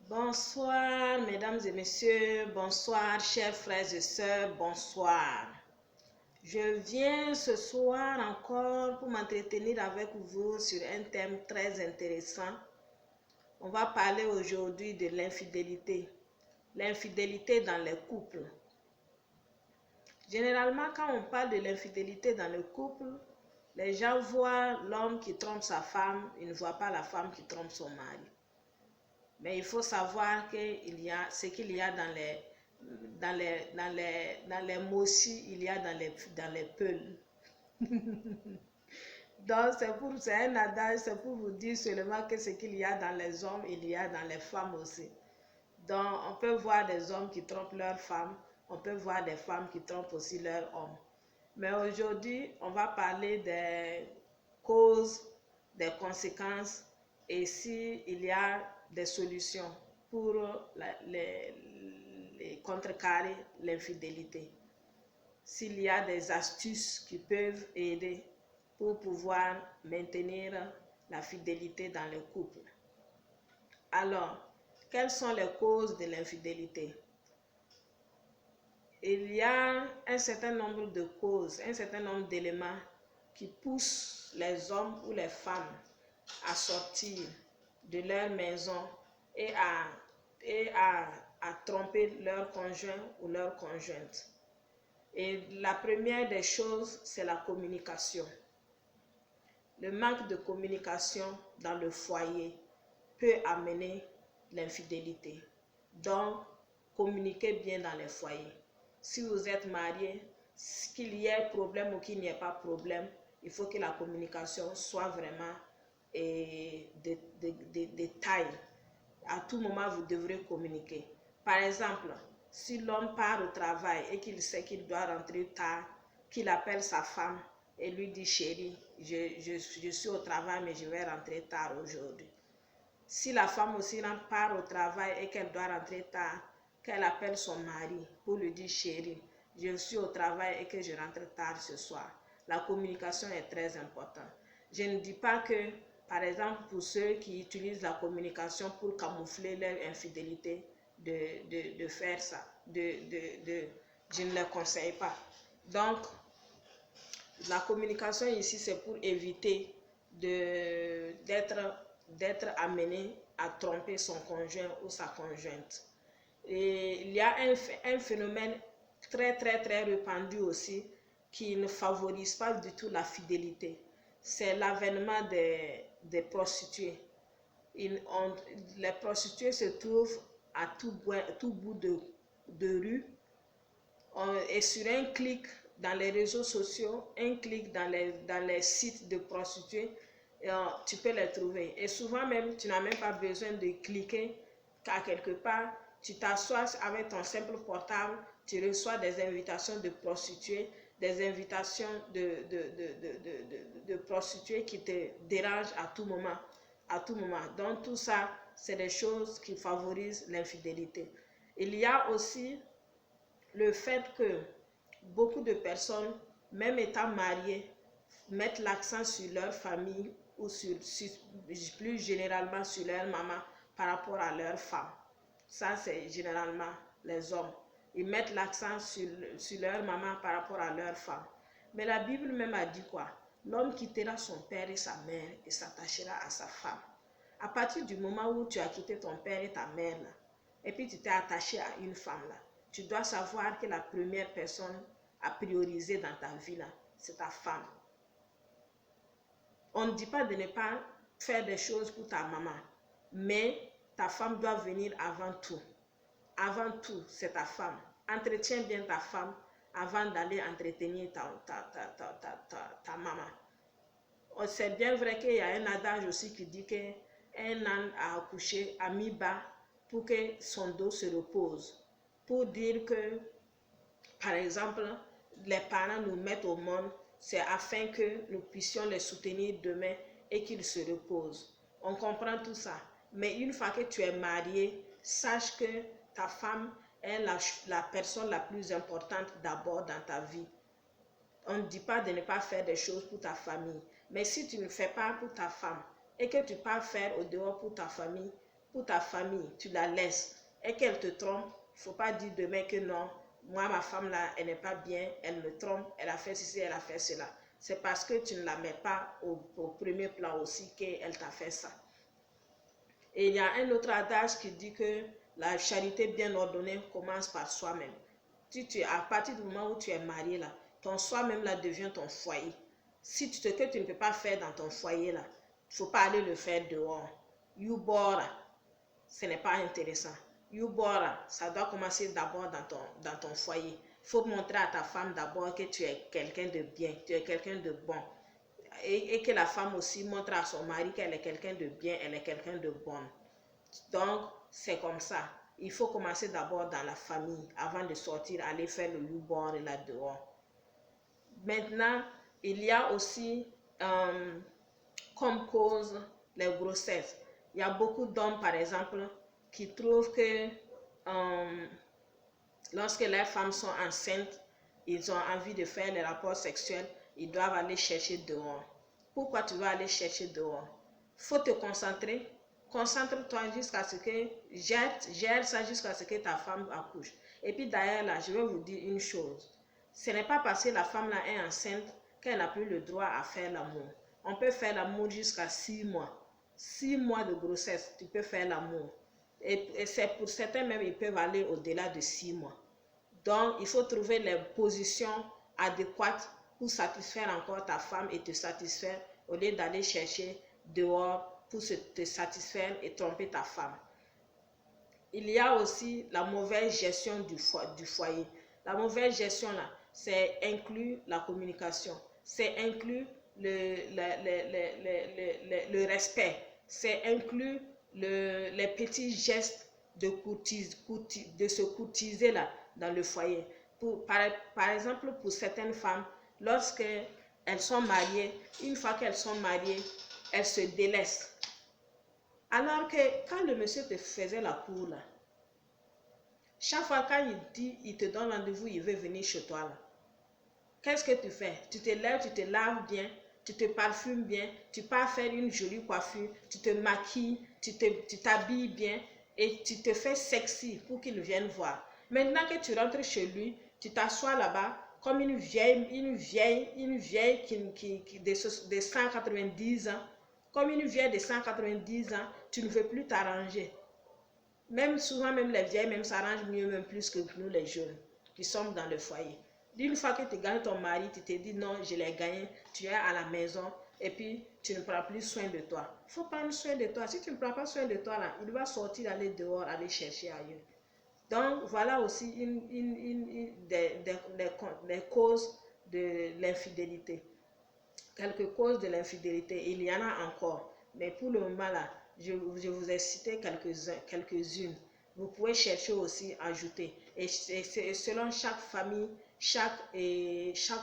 Bonsoir, mesdames et messieurs, bonsoir, chers frères et sœurs, bonsoir. Je viens ce soir encore pour m'entretenir avec vous sur un thème très intéressant. On va parler aujourd'hui de l'infidélité. L'infidélité dans les couples. Généralement, quand on parle de l'infidélité dans le couple, les gens voient l'homme qui trompe sa femme, ils ne voient pas la femme qui trompe son mari. Mais il faut savoir qu'il y a ce qu'il y a dans les mochis, il y a dans les peuls. Donc c'est un adage, c'est pour vous dire seulement que ce qu'il y a dans les hommes, il y a dans les femmes aussi. Donc on peut voir des hommes qui trompent leurs femmes, on peut voir des femmes qui trompent aussi leurs hommes. Mais aujourd'hui, on va parler des causes, des conséquences et s'il y a des solutions pour les contrecarrer l'infidélité. S'il y a des astuces qui peuvent aider pour pouvoir maintenir la fidélité dans le couple. Alors, quelles sont les causes de l'infidélité? Il y a un certain nombre de causes, un certain nombre d'éléments qui poussent les hommes ou les femmes à sortir de leur maison et à tromper leur conjoint ou leur conjointe. Et la première des choses, c'est la communication. Le manque de communication dans le foyer peut amener l'infidélité. Donc, communiquez bien dans les foyers. Si vous êtes marié, qu'il y ait problème ou qu'il n'y ait pas problème, il faut que la communication soit vraiment de taille. À tout moment, vous devrez communiquer. Par exemple, si l'homme part au travail et qu'il sait qu'il doit rentrer tard, qu'il appelle sa femme et lui dit « Chérie, je suis au travail mais je vais rentrer tard aujourd'hui ». Si la femme aussi part au travail et qu'elle doit rentrer tard, qu'elle appelle son mari pour lui dire « Chérie, je suis au travail et que je rentre tard ce soir ». La communication est très importante. Je ne dis pas que, par exemple, pour ceux qui utilisent la communication pour camoufler leur infidélité, de faire ça. Je ne les conseille pas. Donc, la communication ici, c'est pour éviter d'être amené à tromper son conjoint ou sa conjointe. Et il y a un phénomène très répandu aussi qui ne favorise pas du tout la fidélité. C'est l'avènement des prostituées. Les prostituées se trouvent à tout bout de rue et sur un clic dans les réseaux sociaux, un clic dans les sites de prostituées, tu peux les trouver. Et souvent même, tu n'as même pas besoin de cliquer car quelque part, tu t'assois avec ton simple portable, tu reçois des invitations de prostituées, des invitations de prostituées qui te dérangent à tout moment. Donc tout ça, c'est des choses qui favorisent l'infidélité. Il y a aussi le fait que beaucoup de personnes, même étant mariées, mettent l'accent sur leur famille ou plus généralement sur leur maman par rapport à leur femme. Ça, c'est généralement les hommes. Ils mettent l'accent sur leur maman par rapport à leur femme. Mais la Bible même a dit quoi? L'homme quittera son père et sa mère et s'attachera à sa femme. À partir du moment où tu as quitté ton père et ta mère, là, et puis tu t'es attaché à une femme, là, tu dois savoir que la première personne à prioriser dans ta vie, là, c'est ta femme. On ne dit pas de ne pas faire des choses pour ta maman, mais ta femme doit venir avant tout. Avant tout, c'est ta femme. Entretiens bien ta femme avant d'aller entretenir ta maman. C'est bien vrai qu'il y a un adage aussi qui dit qu'un âne a accouché à mi-bas pour que son dos se repose. Pour dire que, par exemple, les parents nous mettent au monde, c'est afin que nous puissions les soutenir demain et qu'ils se reposent. On comprend tout ça. Mais une fois que tu es marié, sache que ta femme est la personne la plus importante d'abord dans ta vie. On ne dit pas de ne pas faire des choses pour ta famille. Mais si tu ne fais pas pour ta femme et que tu pars faire au dehors pour ta famille, pour ta famille, tu la laisses et qu'elle te trompe, il ne faut pas dire demain que non, moi ma femme là, elle n'est pas bien, elle me trompe, elle a fait ceci, elle a fait cela. C'est parce que tu ne la mets pas au premier plan aussi qu'elle t'a fait ça. Et il y a un autre adage qui dit que la charité bien ordonnée commence par soi-même. À partir du moment où tu es marié là, ton soi-même là devient ton foyer. Si tu que tu ne peux pas faire dans ton foyer là, il ne faut pas aller le faire dehors. Yubora, ce n'est pas intéressant. Yubora, ça doit commencer d'abord dans ton foyer. Il faut montrer à ta femme d'abord que tu es quelqu'un de bien, tu es quelqu'un de bon. Et que la femme aussi montre à son mari qu'elle est quelqu'un de bien, elle est quelqu'un de bon. Donc, c'est comme ça. Il faut commencer d'abord dans la famille avant de sortir, aller faire le newborn là dehors. Maintenant, il y a aussi comme cause les grossesses. Il y a beaucoup d'hommes, par exemple, qui trouvent que lorsque les femmes sont enceintes, ils ont envie de faire les rapports sexuels, ils doivent aller chercher dehors. Pourquoi tu vas aller chercher dehors? Il faut te concentrer. Concentre-toi jusqu'à ce que, gère ça jusqu'à ce que ta femme accouche. Et puis d'ailleurs, là, je vais vous dire une chose. Ce n'est pas parce que la femme là est enceinte qu'elle n'a plus le droit à faire l'amour. On peut faire l'amour jusqu'à 6 mois. 6 mois de grossesse, tu peux faire l'amour. Et c'est pour certains même, ils peuvent aller au-delà de 6 mois. Donc, il faut trouver les positions adéquates pour satisfaire encore ta femme et te satisfaire au lieu d'aller chercher dehors pour te satisfaire et tromper ta femme. Il y a aussi la mauvaise gestion du foyer. La mauvaise gestion, là, c'est inclut la communication, c'est inclut le respect, c'est inclut les petits gestes de se courtiser là, dans le foyer. Par exemple, pour certaines femmes, lorsqu'elles sont mariées, une fois qu'elles sont mariées, elles se délaissent. Alors que quand le monsieur te faisait la cour, là, chaque fois quand il te donne rendez-vous, il veut venir chez toi, là, qu'est-ce que tu fais? Tu te lèves, tu te laves bien, tu te parfumes bien, tu pars faire une jolie coiffure, tu te maquilles, tu t'habilles bien et tu te fais sexy pour qu'il vienne voir. Maintenant que tu rentres chez lui, tu t'assois là-bas comme une vieille de 190 ans. Comme une vieille de 190 ans, tu ne veux plus t'arranger. Même souvent, même les vieilles même s'arrangent mieux, même plus que nous les jeunes qui sommes dans le foyer. Une fois que tu gagnes ton mari, tu te dis non, je l'ai gagné, tu es à la maison et puis tu ne prends plus soin de toi. Il faut prendre soin de toi. Si tu ne prends pas soin de toi, là, il va sortir, aller dehors, aller chercher ailleurs. Donc, voilà aussi des causes de l'infidélité. Quelques causes de l'infidélité, il y en a encore. Mais pour le moment, là, je vous ai cité quelques-unes. Vous pouvez chercher aussi, ajouter. Et selon chaque famille, chaque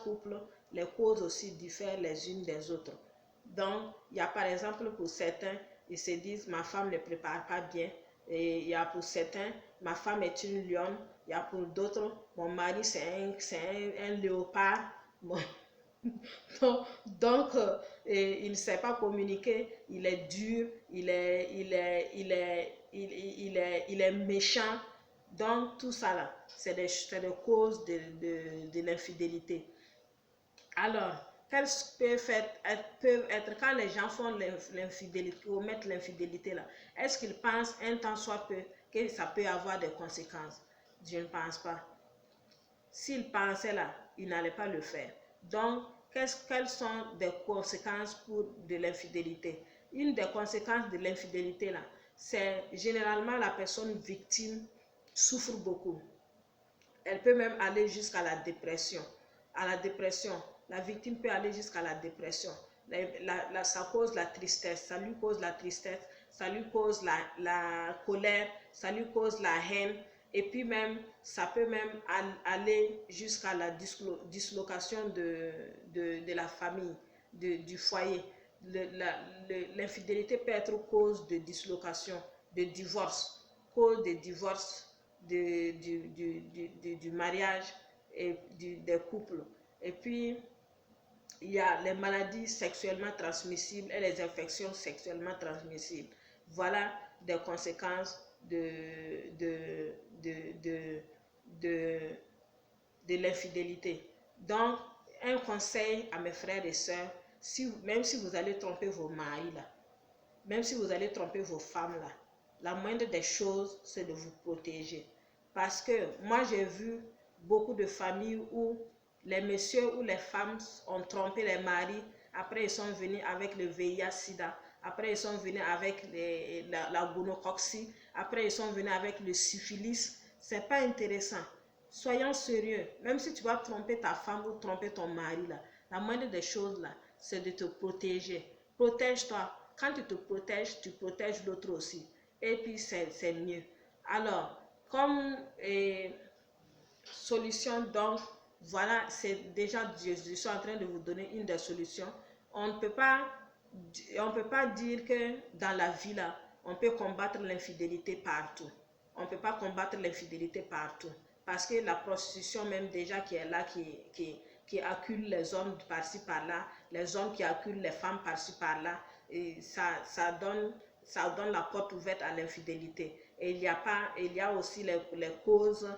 couple, les causes aussi diffèrent les unes des autres. Donc, il y a par exemple pour certains, ils se disent, ma femme ne prépare pas bien. Et il y a pour certains, ma femme est une lionne. Il y a pour d'autres, mon mari c'est un léopard. Donc il ne sait pas communiquer, il est dur, il est méchant. Donc tout ça là, c'est des causes de l'infidélité. Alors, quelles peuvent être quand les gens font l'infidélité, ou mettent l'infidélité là, est-ce qu'ils pensent un temps soit peu que ça peut avoir des conséquences? Je ne pense pas. S'ils pensaient là, ils n'allaient pas le faire. Donc, quelles sont des conséquences de l'infidélité? Une des conséquences de l'infidélité là, c'est généralement la personne victime souffre beaucoup. Elle peut même aller jusqu'à la dépression. À la dépression, la victime peut aller jusqu'à la dépression. Ça cause la tristesse, ça lui cause la tristesse, ça lui cause la colère, ça lui cause la haine. Et puis même, ça peut même aller jusqu'à la dislocation de la famille, du foyer. L'infidélité peut être cause de dislocation, de divorce, cause de divorce du mariage et des couples. Et puis, il y a les maladies sexuellement transmissibles et les infections sexuellement transmissibles. Voilà des conséquences de, de, de l'infidélité. Donc, un conseil à mes frères et sœurs, même si vous allez tromper vos maris là, même si vous allez tromper vos femmes là, la moindre des choses, c'est de vous protéger. Parce que moi, j'ai vu beaucoup de familles où les messieurs ou les femmes ont trompé les maris. Après, ils sont venus avec le VIH-Sida. Après, ils sont venus avec la gonocoxie. Après, ils sont venus avec le syphilis. C'est pas intéressant. Soyons sérieux. Même si tu vas tromper ta femme ou tromper ton mari, là, la moindre des choses, là, c'est de te protéger. Protège-toi. Quand tu te protèges, tu protèges l'autre aussi. Et puis, c'est mieux. Alors, comme solution, donc, voilà, c'est déjà, je suis en train de vous donner une des solutions. On ne peut pas dire que dans la vie, là, on peut combattre l'infidélité partout. On ne peut pas combattre l'infidélité partout. Parce que la prostitution même déjà qui est là, qui accule les hommes par-ci par-là, les hommes qui acculent les femmes par-ci par-là, et ça donne la porte ouverte à l'infidélité. Et il y a aussi les causes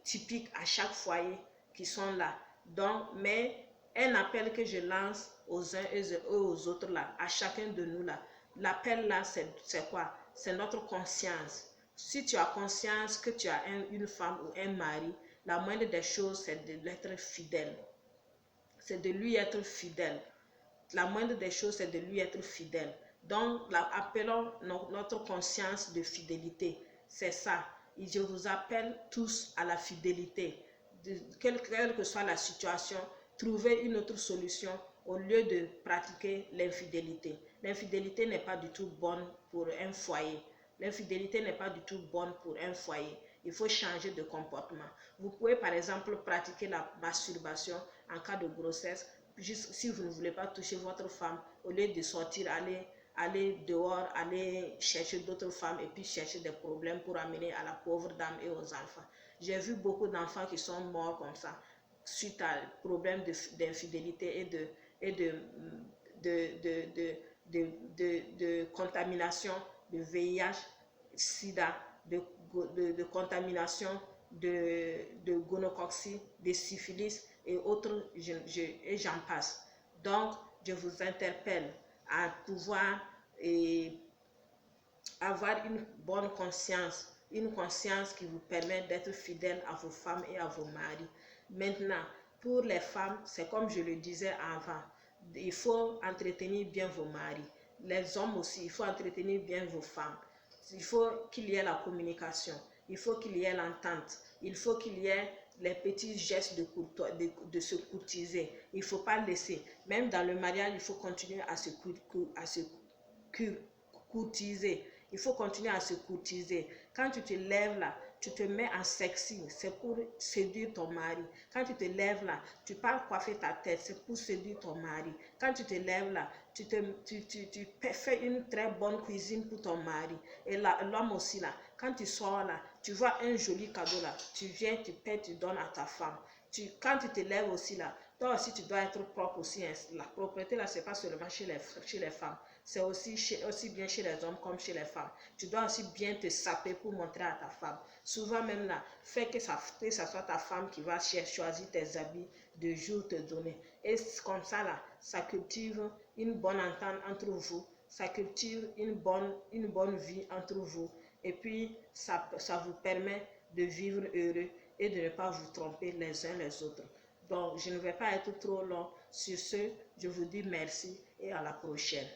typiques à chaque foyer qui sont là. Donc, mais un appel que je lance aux uns et aux autres là, à chacun de nous là, l'appel là, c'est quoi? C'est notre conscience. Si tu as conscience que tu as une femme ou un mari, la moindre des choses, c'est de l'être fidèle. C'est de lui être fidèle. La moindre des choses, c'est de lui être fidèle. Donc, appelons notre conscience de fidélité. C'est ça. Et je vous appelle tous à la fidélité. Quelle que soit la situation, trouvez une autre solution au lieu de pratiquer l'infidélité. L'infidélité n'est pas du tout bonne pour un foyer. L'infidélité n'est pas du tout bonne pour un foyer. Il faut changer de comportement. Vous pouvez par exemple pratiquer la masturbation en cas de grossesse. Juste si vous ne voulez pas toucher votre femme, au lieu de sortir, aller dehors, aller chercher d'autres femmes et puis chercher des problèmes pour amener à la pauvre dame et aux enfants. J'ai vu beaucoup d'enfants qui sont morts comme ça, suite à problèmes d'infidélité et de contamination de VIH, SIDA, de contamination de gonocoxie, de syphilis et autres, et j'en passe. Donc, je vous interpelle à pouvoir avoir une bonne conscience, une conscience qui vous permet d'être fidèle à vos femmes et à vos maris. Maintenant, pour les femmes, c'est comme je le disais avant, il faut entretenir bien vos maris. Les hommes aussi, il faut entretenir bien vos femmes. Il faut qu'il y ait la communication, il faut qu'il y ait l'entente, il faut qu'il y ait les petits gestes de se courtiser. Il ne faut pas laisser. Même dans le mariage, il faut continuer à se courtiser. Il faut continuer à se courtiser. Quand tu te lèves là, tu te mets en sexy, c'est pour séduire ton mari. Quand tu te lèves là, tu pars coiffer ta tête, c'est pour séduire ton mari. Quand tu te lèves là, tu fais une très bonne cuisine pour ton mari. Et l'homme aussi là, quand tu sors là, tu vois un joli cadeau là, tu viens, tu paies, tu donnes à ta femme. Quand tu te lèves aussi là, toi aussi tu dois être propre aussi. Hein. La propreté là, c'est pas seulement chez les femmes. C'est aussi bien chez les hommes comme chez les femmes. Tu dois aussi bien te saper pour montrer à ta femme. Souvent même là, fais que ça soit ta femme qui va choisir tes habits de jour te donner. Et comme ça là, ça cultive une bonne entente entre vous. Ça cultive une bonne vie entre vous. Et puis, ça vous permet de vivre heureux et de ne pas vous tromper les uns les autres. Donc, je ne vais pas être trop long. Sur ce, je vous dis merci et à la prochaine.